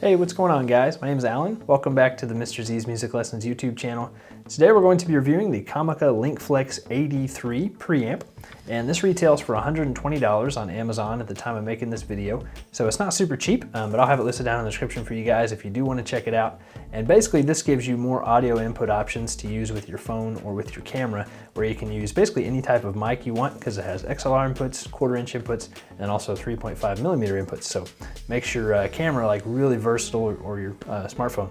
Hey, what's going on guys? My name is Alan. Welcome back to the Mr. Z's Music Lessons YouTube channel. Today we're going to be reviewing the Comica Linkflex AD3 preamp, and this retails for $120 on Amazon at the time of making this video. So it's not super cheap, but I'll have it listed down in the description for you guys if you do want to check it out. And basically this gives you more audio input options to use with your phone or with your camera, where you can use basically any type of mic you want because it has XLR inputs, 1/4-inch inputs, and also 3.5mm inputs. So makes your camera like really versatile, or your smartphone.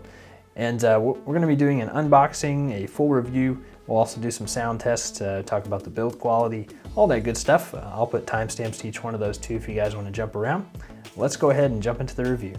And we're going to be doing an unboxing, a full review. We'll also do some sound tests, talk about the build quality, all that good stuff. I'll put timestamps to each one of those too if you guys want to jump around. Let's go ahead and jump into the review.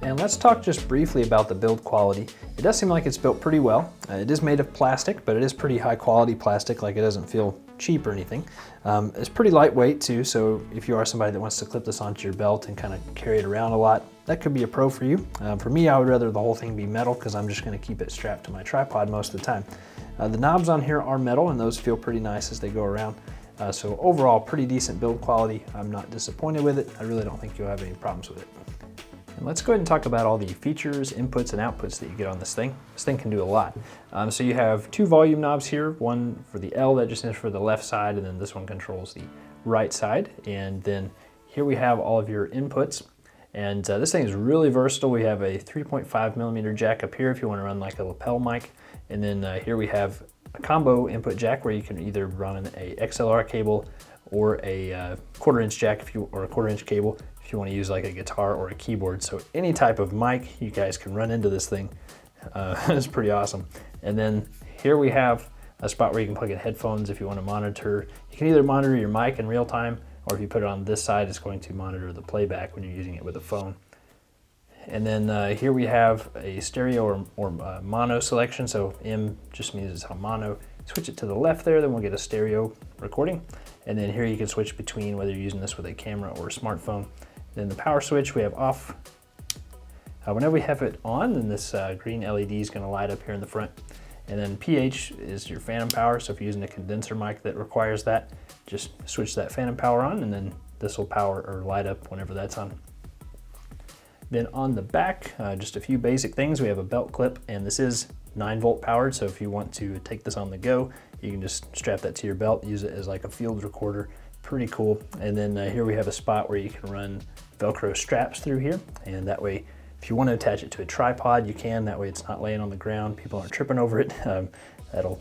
And let's talk just briefly about the build quality. It does seem like it's built pretty well. It is made of plastic, but it is pretty high quality plastic, like it doesn't feel cheap or anything. It's pretty lightweight too, so if you are somebody that wants to clip this onto your belt and kind of carry it around a lot, that could be a pro for you. For me, I would rather the whole thing be metal because I'm just going to keep it strapped to my tripod most of the time. The knobs on here are metal and those feel pretty nice as they go around. So overall, pretty decent build quality. I'm not disappointed with it. I really don't think you'll have any problems with it. And let's go ahead and talk about all the features, inputs, and outputs that you get on this thing. This thing can do a lot. So you have two volume knobs here, one for the L that just stands for the left side, and then this one controls the right side. And then here we have all of your inputs. And this thing is really versatile. We have a 3.5mm jack up here if you want to run like a lapel mic. And then here we have a combo input jack where you can either run a XLR cable or a 1/4-inch jack or a 1/4-inch cable if you want to use like a guitar or a keyboard. So any type of mic you guys can run into this thing. It's pretty awesome. And then here we have a spot where you can plug in headphones if you want to monitor. You can either monitor your mic in real time, or if you put it on this side, it's going to monitor the playback when you're using it with a phone. And then here we have a stereo or mono selection. So M just means it's on mono. Switch it to the left there, then we'll get a stereo recording. And then here you can switch between whether you're using this with a camera or a smartphone. Then the power switch we have off. Whenever we have it on, then this green LED is going to light up here in the front. And then PH is your phantom power. So if you're using a condenser mic that requires that, just switch that phantom power on, and then this will power or light up whenever that's on. Then on the back, just a few basic things. We have a belt clip, and this is 9-volt powered. So if you want to take this on the go, you can just strap that to your belt, use it as like a field recorder. Pretty cool. And then here we have a spot where you can run Velcro straps through here, and that way if you want to attach it to a tripod you can. That way it's not laying on the ground, people aren't tripping over it. That'll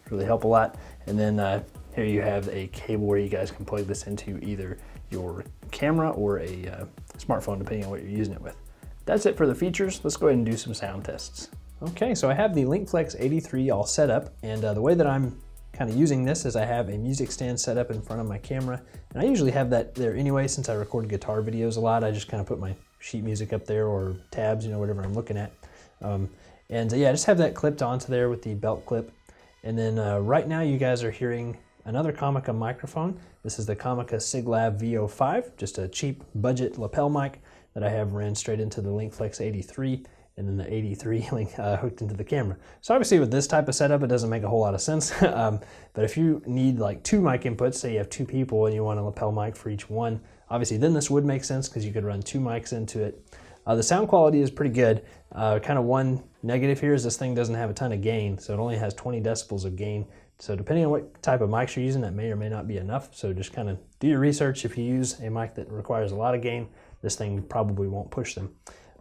really help a lot. And then here you have a cable where you guys can plug this into either your camera or a smartphone depending on what you're using it with. That's it for the features. Let's go ahead and do some sound tests. Okay, so I have the Linkflex AD3 all set up, and the way that I'm kind of using this is I have a music stand set up in front of my camera, and I usually have that there anyway since I record guitar videos a lot. I just kind of put my sheet music up there or tabs, whatever I'm looking at. Yeah, I just have that clipped onto there with the belt clip. And then right now you guys are hearing another Comica microphone. This is the Comica SIGLAB VO5, just a cheap budget lapel mic that I have ran straight into the Linkflex AD3. And then the AD3 link hooked into the camera. So obviously with this type of setup, it doesn't make a whole lot of sense. But if you need like 2 mic inputs, say you have 2 people and you want a lapel mic for each one, obviously then this would make sense because you could run 2 mics into it. The sound quality is pretty good. Kind of one negative here is this thing doesn't have a ton of gain, so it only has 20 decibels of gain. So depending on what type of mics you're using, that may or may not be enough. So just kind of do your research. If you use a mic that requires a lot of gain, this thing probably won't push them.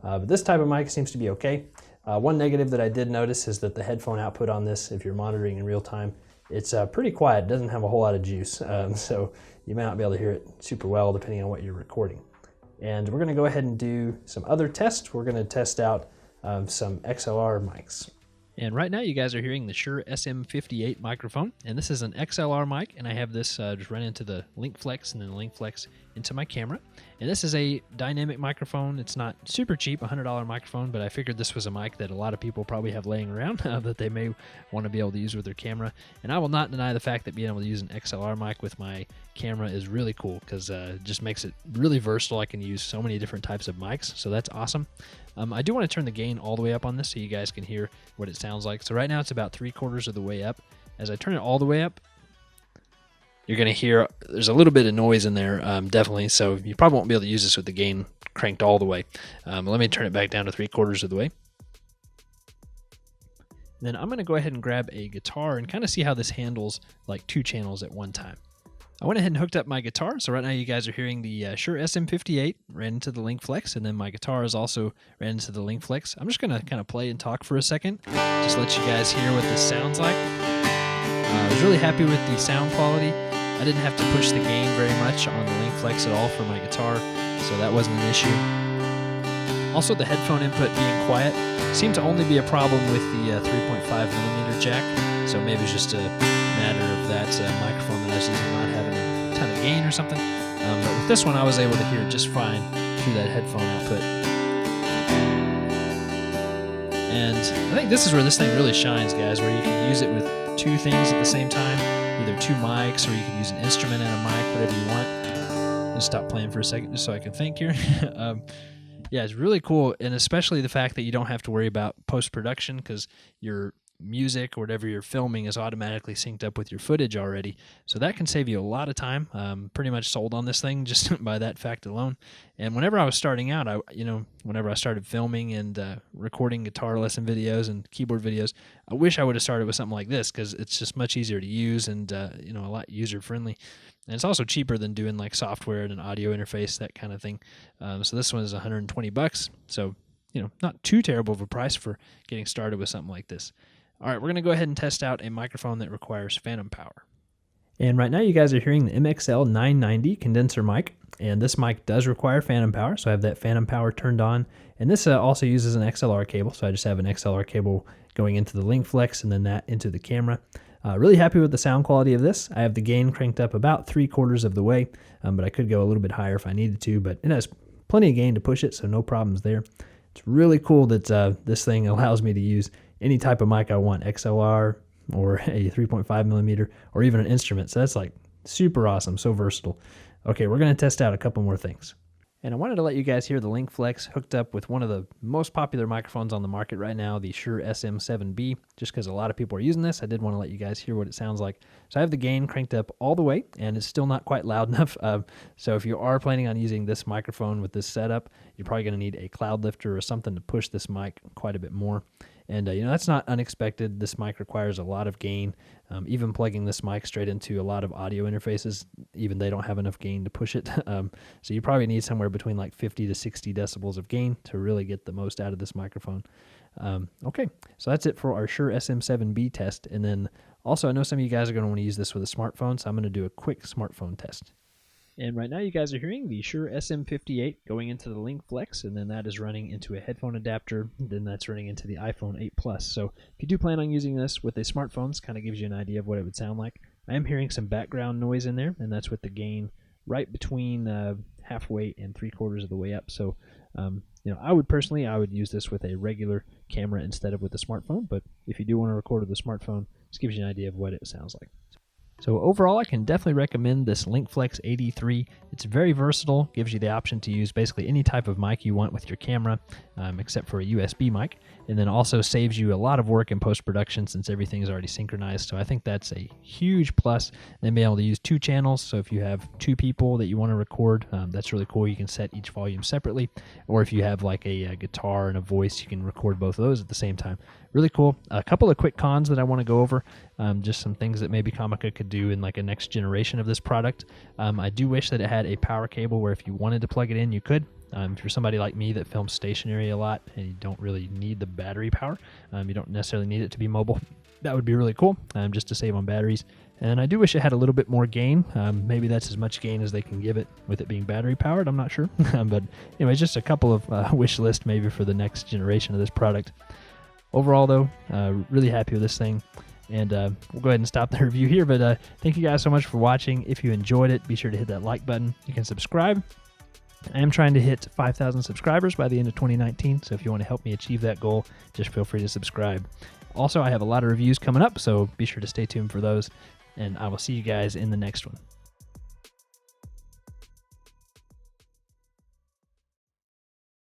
But this type of mic seems to be okay. One negative that I did notice is that the headphone output on this, if you're monitoring in real time, it's pretty quiet. It doesn't have a whole lot of juice. So you may not be able to hear it super well depending on what you're recording. And we're going to go ahead and do some other tests. We're going to test out some XLR mics. And right now you guys are hearing the Shure SM58 microphone, and this is an XLR mic, and I have this just run into the Linkflex and then the Linkflex into my camera. And this is a dynamic microphone. It's not super cheap, $100 microphone, but I figured this was a mic that a lot of people probably have laying around that they may want to be able to use with their camera. And I will not deny the fact that being able to use an XLR mic with my camera is really cool, because it just makes it really versatile. I can use so many different types of mics, so that's awesome. I do want to turn the gain all the way up on this so you guys can hear what it sounds like. So right now it's about 3/4 of the way up. As I turn it all the way up, you're going to hear there's a little bit of noise in there, definitely, so you probably won't be able to use this with the gain cranked all the way. Let me turn it back down to 3/4 of the way. Then I'm going to go ahead and grab a guitar and kind of see how this handles like 2 channels at one time. I went ahead and hooked up my guitar, so right now you guys are hearing the Shure SM58 ran into the Linkflex, and then my guitar is also ran into the Linkflex. I'm just going to kind of play and talk for a second, just let you guys hear what this sounds like. I was really happy with the sound quality. I didn't have to push the gain very much on the Linkflex at all for my guitar, so that wasn't an issue. Also, the headphone input being quiet seemed to only be a problem with the 3.5mm jack, so maybe it's just a matter of that microphone that I was using not having a ton of gain or something. But with this one, I was able to hear it just fine through that headphone output. And I think this is where this thing really shines, guys, where you can use it with 2 things at the same time, either 2 mics, or you can use an instrument and a mic, whatever you want. Let's stop playing for a second just so I can think here. Yeah, it's really cool, and especially the fact that you don't have to worry about post-production, because your music or whatever you're filming is automatically synced up with your footage already. So that can save you a lot of time. Pretty much sold on this thing just by that fact alone. And whenever I was starting out, whenever I started filming and recording guitar lesson videos and keyboard videos, I wish I would have started with something like this, because it's just much easier to use and a lot user friendly. And it's also cheaper than doing like software and an audio interface, that kind of thing. So this one is $120. So not too terrible of a price for getting started with something like this. All right, we're going to go ahead and test out a microphone that requires phantom power. And right now you guys are hearing the MXL 990 condenser mic, and this mic does require phantom power, so I have that phantom power turned on. And this also uses an XLR cable, so I just have an XLR cable going into the Linkflex and then that into the camera. Really happy with the sound quality of this. I have the gain cranked up about 3/4 of the way, but I could go a little bit higher if I needed to, but it has plenty of gain to push it, so no problems there. It's really cool that this thing allows me to use any type of mic I want, XLR or a 3.5mm or even an instrument. So that's like super awesome, so versatile. Okay, we're going to test out a couple more things. And I wanted to let you guys hear the Linkflex hooked up with one of the most popular microphones on the market right now, the Shure SM7B, just because a lot of people are using this. I did want to let you guys hear what it sounds like. So I have the gain cranked up all the way, and it's still not quite loud enough. So if you are planning on using this microphone with this setup, you're probably going to need a cloud lifter or something to push this mic quite a bit more. And that's not unexpected. This mic requires a lot of gain. Even plugging this mic straight into a lot of audio interfaces, even they don't have enough gain to push it. So you probably need somewhere between like 50 to 60 decibels of gain to really get the most out of this microphone. Okay, so that's it for our Shure SM7B test. And then also, I know some of you guys are going to want to use this with a smartphone, so I'm going to do a quick smartphone test. And right now you guys are hearing the Shure SM58 going into the Linkflex, and then that is running into a headphone adapter, then that's running into the iPhone 8 Plus. So if you do plan on using this with a smartphone, this kind of gives you an idea of what it would sound like. I am hearing some background noise in there, and that's with the gain right between halfway and 3/4 of the way up. So I would use this with a regular camera instead of with a smartphone, but if you do want to record with a smartphone, this gives you an idea of what it sounds like. So overall, I can definitely recommend this Linkflex AD3. It's very versatile, gives you the option to use basically any type of mic you want with your camera, except for a USB mic, and then also saves you a lot of work in post-production since everything is already synchronized. So I think that's a huge plus. Then being able to use 2 channels, so if you have 2 people that you want to record, that's really cool. You can set each volume separately, or if you have like a guitar and a voice, you can record both of those at the same time. Really cool. A couple of quick cons that I want to go over, just some things that maybe Comica could do in like a next generation of this product. I do wish that it had a power cable where if you wanted to plug it in, you could. If you're somebody like me that films stationary a lot and you don't really need the battery power, you don't necessarily need it to be mobile, that would be really cool, just to save on batteries. And I do wish it had a little bit more gain. Maybe that's as much gain as they can give it with it being battery powered, I'm not sure. But anyway, just a couple of wish list maybe for the next generation of this product. Overall though, really happy with this thing. And we'll go ahead and stop the review here, but thank you guys so much for watching. If you enjoyed it, be sure to hit that like button. You can subscribe. I am trying to hit 5,000 subscribers by the end of 2019, so if you want to help me achieve that goal, just feel free to subscribe. Also, I have a lot of reviews coming up, so be sure to stay tuned for those, and I will see you guys in the next one.